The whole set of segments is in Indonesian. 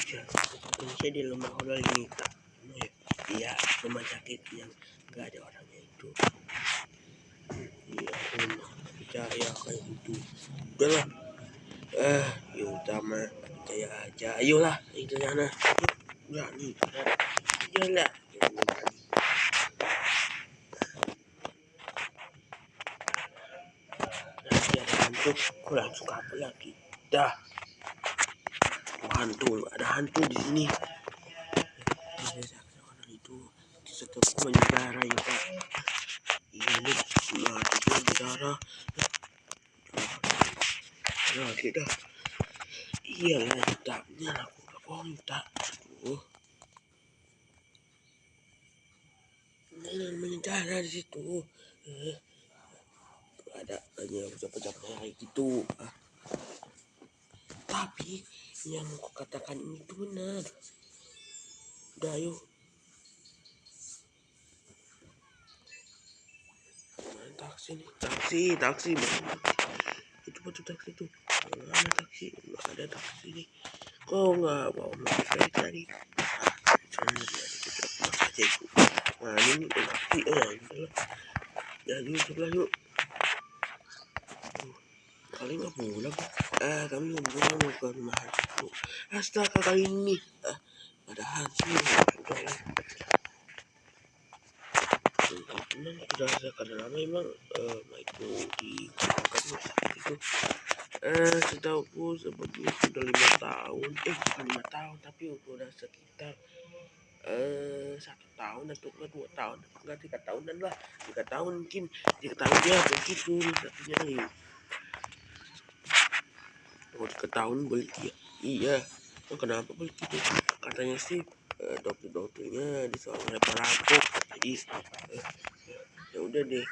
Ya, saya di rumah horor ini tak. Iya, rumah sakit yang nggak ada orangnya itu. Iya, rumah percaya kayak gitu. Udahlah, ya utama percaya aja. Ayolah, itu sana. Berani, iyalah. Nanti ada hantu, kurang suka apa lagi? Dah, hantu, ada hantu di sini. Itu setiap menjara ya Pak. Ini nah itu menjara. Nah kita iyalah hitamnya aku gak bohong tak. Ini menjara di situ. Ada hanya ucap-ucap kayak gitu. Tapi yang aku katakan ini tuh benar. Udah yuk. Taksi nih, taksi itu betul taksi tuh. Mana taksi? Nggak ada taksi nih. Kok nggak bawa mobil saya tadi? Sana dia ditutup aja itu. Nah ini taksi jadi sebelah yuk. Kali nggak pulang. Kami nggak pulang mau ke rumah hantu. Astaga kali ini ada hantu. Udahlah. Sudah karena memang itu di itu setahuku sepertinya sudah 5 tahun bukan 5 tahun tapi udah sekitar 1 tahun atau 2 tahun enggak 3 tahunan lah 3 tahun mungkin 3 tahun ya begitu satunya nih. Oh 3 tahun beli dia iya kenapa beli gitu katanya sih dokternya disuruh oleh perampok jadi ya udah deh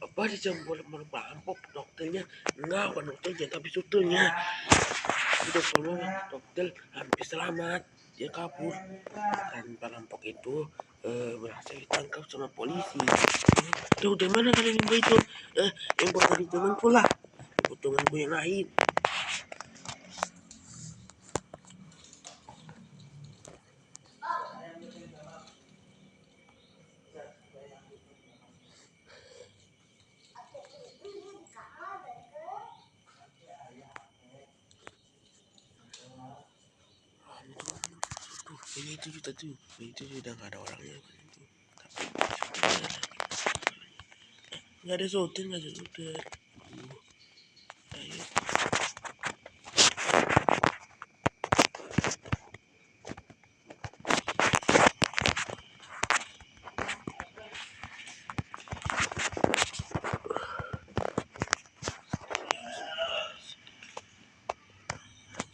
apa dicampur perampok dokternya enggak bukan dokternya tapi sutunya udah tolong dokter hampir selamat dia kabur dan perampok itu berhasil ditangkap sama polisi. Tuh dari mana kalian yang itu yang buat dari temanku lah temanku yang lain. Ini itu juga tuh itu sudah nggak ada orangnya itu tapi nggak ada soter ayo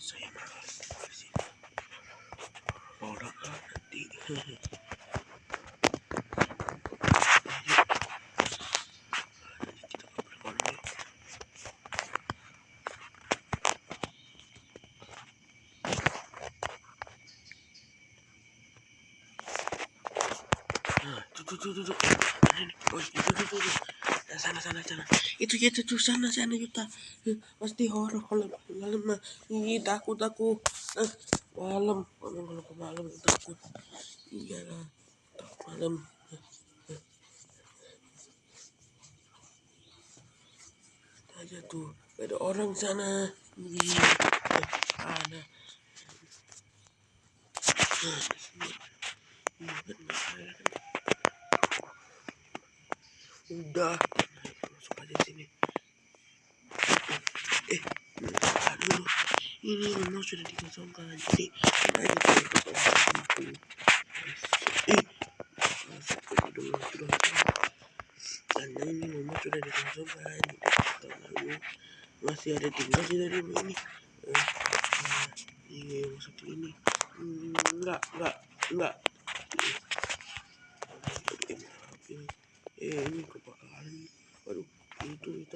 saya malas di sini orang nanti tuh. Oh, itu. Sana. Itu tuh sana Yuta. Pasti horor kalau malam mah. Ih, takut aku. Malam kalau ke malam takut. Iyalah, takut malam. Aja tuh, ada orang sana. Ih, ada. Udah masuk aja sini aduh ini rumah sudah dikosongkan jadi aja tuh masuk dulu dan ini rumah sudah dikosongkan tahun lalu masih ada tinggal di dari ini iya masuk ini enggak ini kebakaran waduh itu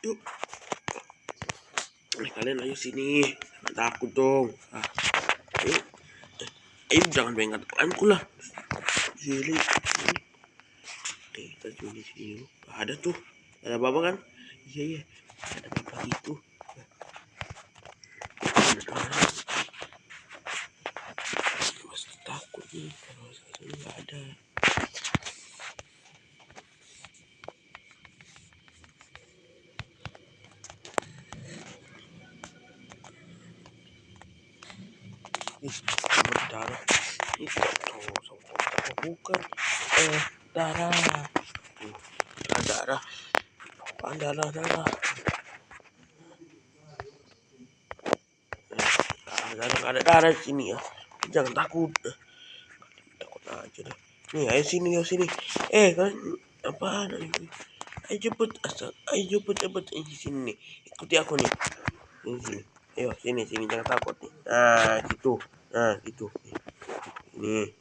yuk kalian ayo sini jangan takut dong ayo jangan pegang tanganku lah Gili Oke, kita cuma di sini dulu. Ada tuh, ada apa kan? Iya iya, ada apa itu? Masih takut nih kalau saya nggak ada. Sama darah itu tuh, bukan darah. Darah, darah. Nggak ada darah di sini ya. Jangan takut. Takut aja deh. Nih, ayo sini. Kan apaan ini? Ayo cepet. Ini sini nih. Ikuti aku nih. Sini. Ayo sini jangan takut nih. Nah, gitu. Nah, gitu. Sini.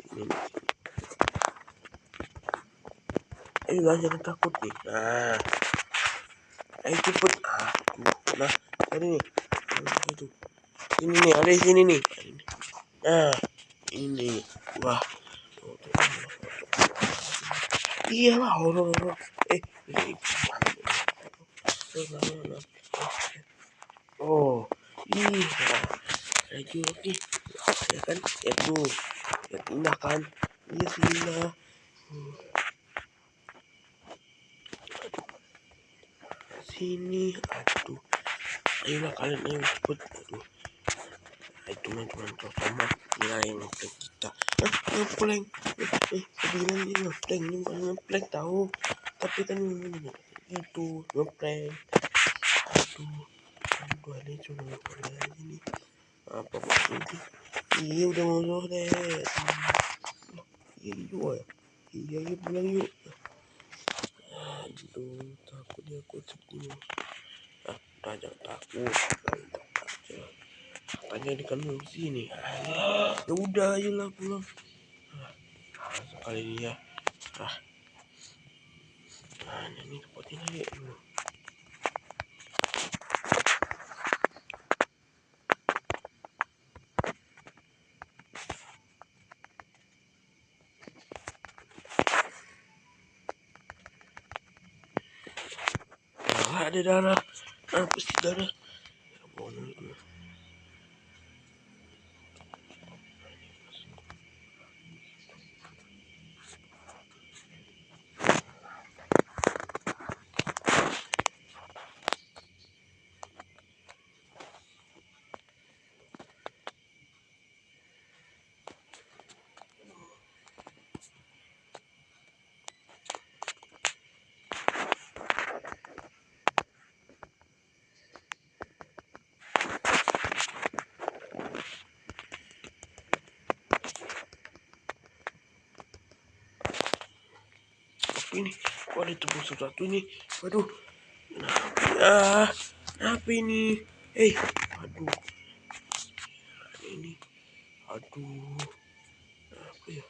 Ayo lah, jangan takut nih. Nah, ayo cepet. Nah, tadi nih. Itu. Sini nih, ada di sini nih. Nah, ini. Wah. Iyalah, horor. Ini. Oh, iya. Ada juga nih. Ya kan? Itu. Ya indah kan? Iya sih indah. Sini. Aduh. Ayolah kalian, ayo cepet. Aduh. Itu cuma sama yang ngeprank kita. Ngeprank. Bilang ini ngeprank, ini bukan ngeprank tahu. Tapi kan itu ngeprank. Aduh, ada cuma ngeprank aja nih. Apa maksudnya? Iya udah mau sore. Iya juga ya. Iya pulang yuk. Aduh, takut dia aku sedih. Udah jangan takut. Katanya di kantor sini. Ya udah ayolah pulang. Sekali ini ya. Ini tempatin aja dulu. Ada darah. Apa sih darah? Ini kok ada tembus sesuatu ini. Waduh, apa ini? Aduh, ini, aduh, apa ya?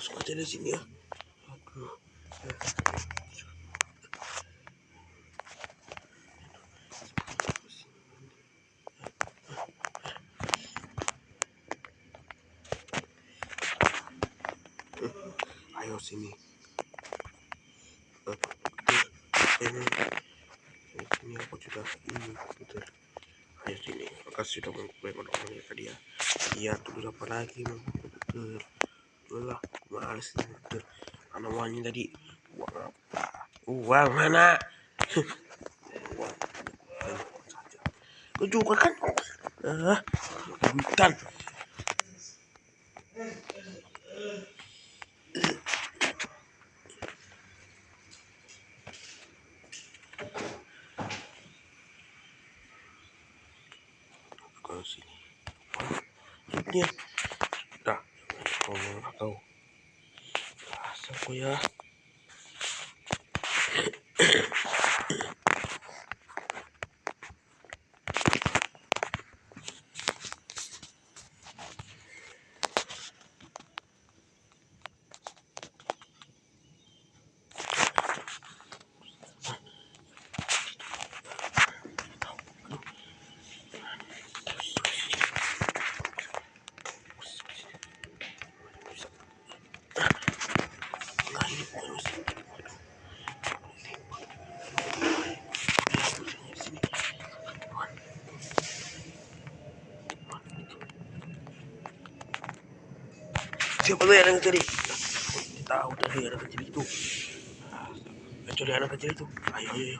masuk aja di sini ya. Aduh. Ayo sini. Ini aku sudah ini betul. Ayo sini. Makasih sudah menolongnya tadi ya. Iya tuh apa lagi betul. Betul lah. Males betul. Mana uangnya tadi? Uang apa? Uang mana? Uang. Saja. Kau juga kan? Bukan. Kau sini. Ini. Dah. Ngomong kau. Asal kau ya. Siapa tuh yang anak kecil? Tahu dari anak kecil itu. Kecuali anak kecil itu. Ayo, ayo, ayo.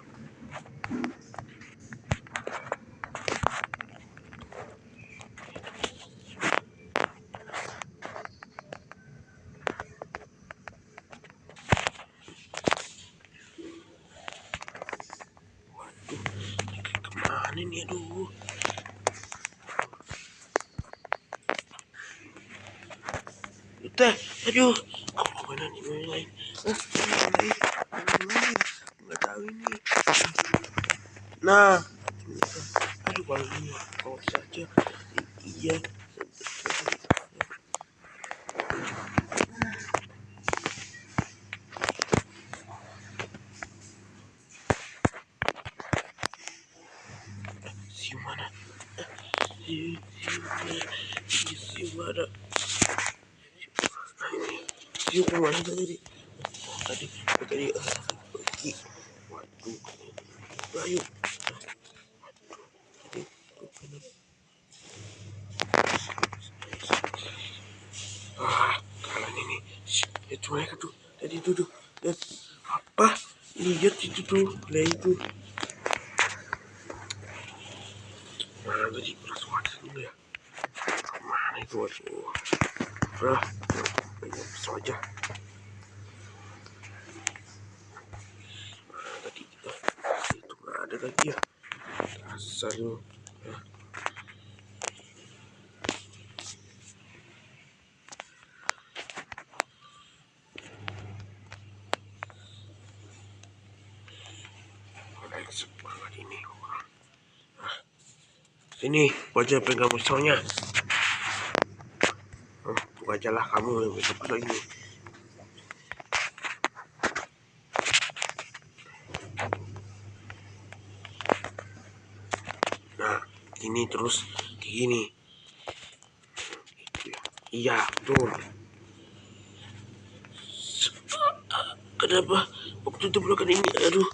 Waduh, kemana nih? Aduh. Teh, aduh. Kemana nih main? Nggak tahu ini. Nah, aduh kalau ini kau saja. Iya. Si mana? Si mana? Si mana tadi? Tadi pergi. Waduh. Ayo. Kalian ini. Itu mereka tuh. Tadi tuh. Lihat. Apa? Lihat itu tuh. Lihat itu. Mana tadi? Suara dulu ya. Mana itu? Aduh. Bisa aja. Mana tadi? Itu nggak ada lagi ya. Asal lu. Semangat ini orang. Sini, wajah pegang pisaunya. Tunggu aja lah kamu yang pegang pisau ini. Nah, ini terus kayak gini. Iya, betul. Kenapa waktu itu melakukan ini? Aduh.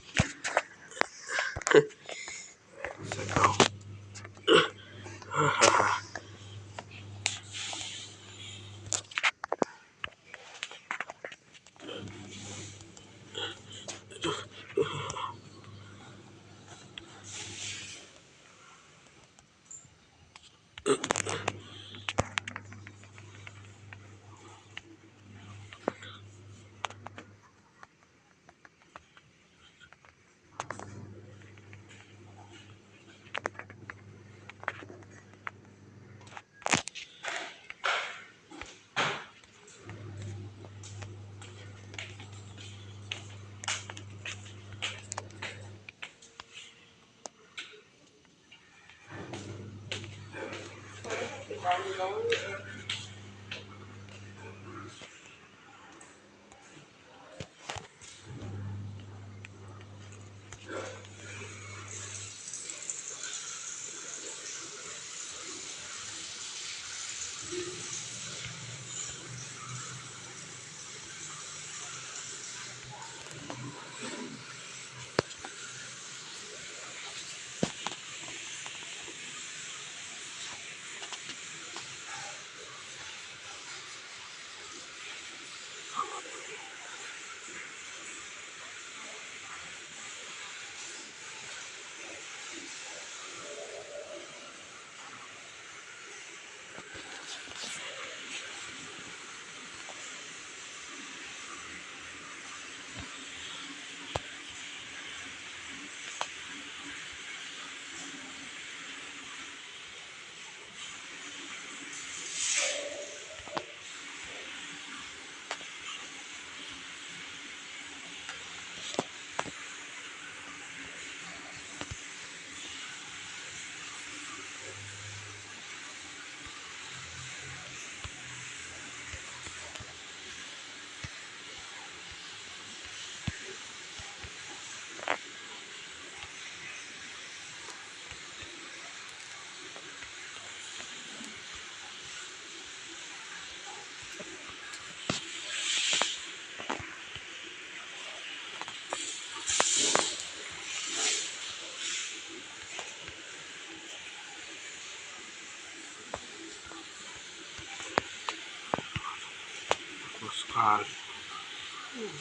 kali.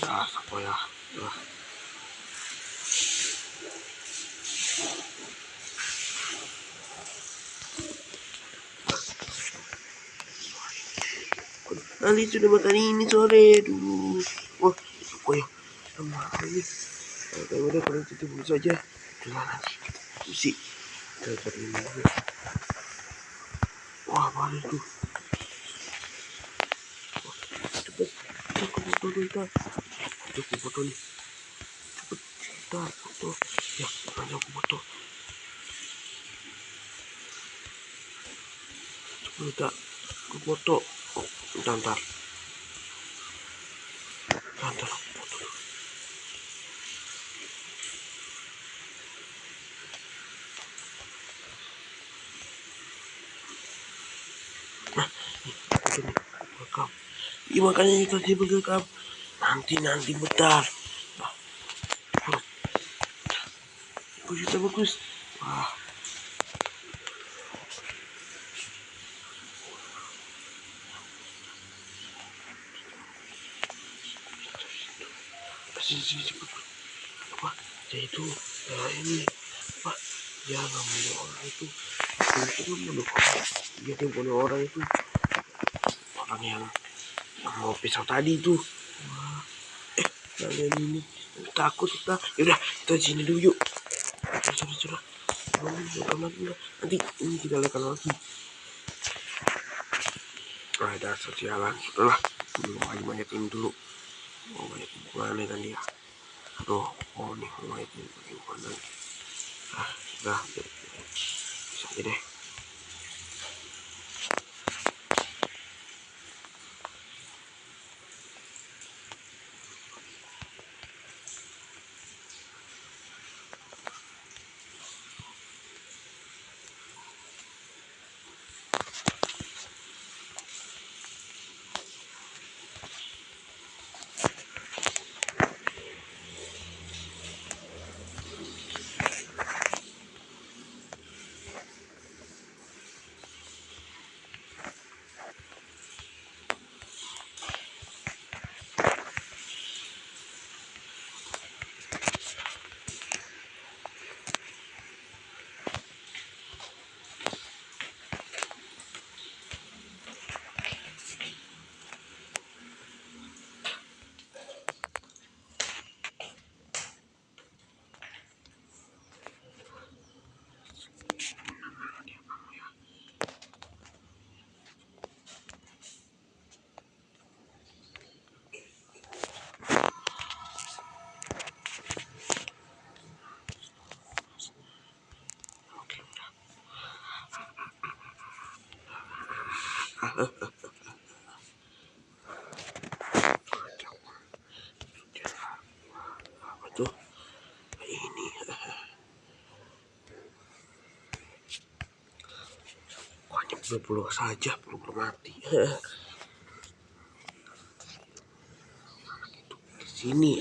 Dah, apa ya? Ali sudah makan ini sore dulu. Wah, apa ya? Sama ini. Udah kalau itu dulu saja. Jangan nanti pusing. Kita ini dulu. Wah, mana itu? Cepet, kita ke foto dulu, kita. Ada ke foto nih. Cepet, kita foto. Ya, ada ke foto. Cepet, kita ke foto. Oh, ntar. Ntar aku foto dulu. Nah, ini foto nih. Rekam. Iya, makanya itu dia rekam. Nanti bentar. Nah, kita bagus. Wah, sini cepet. Apa? Ya itu, ini apa? Ya namanya orang itu kan bunuh orang. Dia tuh bunuh orang itu. Orang yang mau pisau tadi tuh. Wah, kalian ini takut kita. Yaudah, kita sini dulu yuk. Sudah. Nanti ini kita lihat lagi. Ada sosialan. Sudahlah. Banyak ini dulu. Banyak mana kan dia? Aduh, nih banyak ini mana? Sudah. Bisa aja deh. Apa tuh? Ini. Hanya peluk saja, peluk mati. Di sini.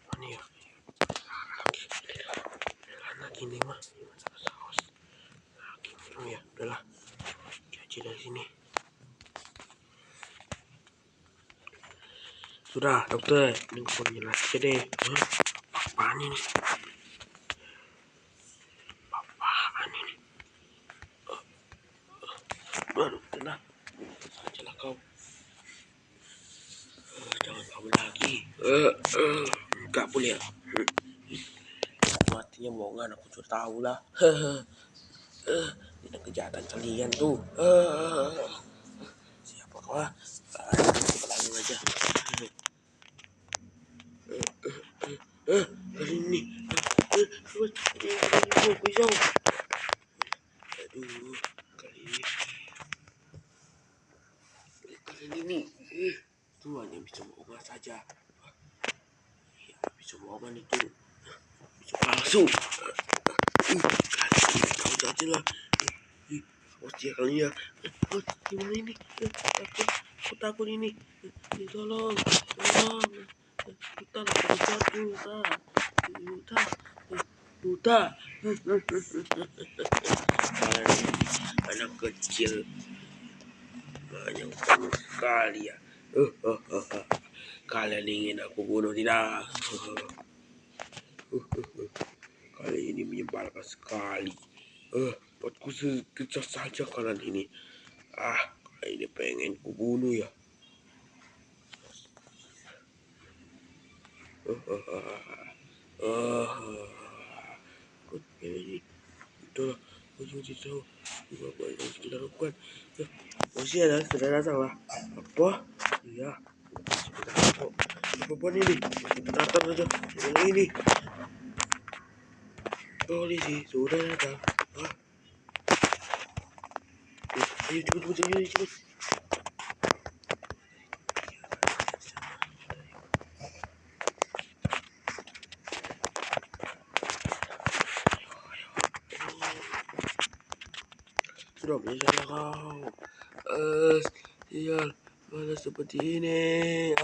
Mana ya? Anak ini mah saus. Oh ya, udahlah. Caci dari sini. Sudah, dokter. Ini aku jelas aja deh. Apaan ini? Apaan ini? Aduh, tenang. Sajalah kau. Jangan kabur lagi. Enggak boleh. Matinya bohongan, aku sudah tahu lah. Ini kejahatan kalian tuh. Siapa kau? Kita langsung aja. Kali ini. Pisau. Aduh, kali ini. Tuhan yang bisa mengubah saja. Bisa bohongan itu, bisa palsu. Kali ini tahu saja lah. Awas dia kali ya. Gimana ini? Aku takut ini. Tolong, tolong. Buta, aku jatuh, buta, buta. Kalian anak kecil banyak kamu sekali ya. Kalian ingin aku bunuh tidak? Kali ini menyebalkan sekali. Buatku sekejap saja kalian ini. Kali ini pengen ku bunuh ya. Ini itulah ujung tahu apa yang harus kita lakukan. Polisi ada sudah datang lah. Apa? Iya. Sudah kok. Apa ini? Kita datang saja. Yang ini. Polisi sudah datang. Ayo cepet. Sudah menyesal kau. Sial, malah seperti ini.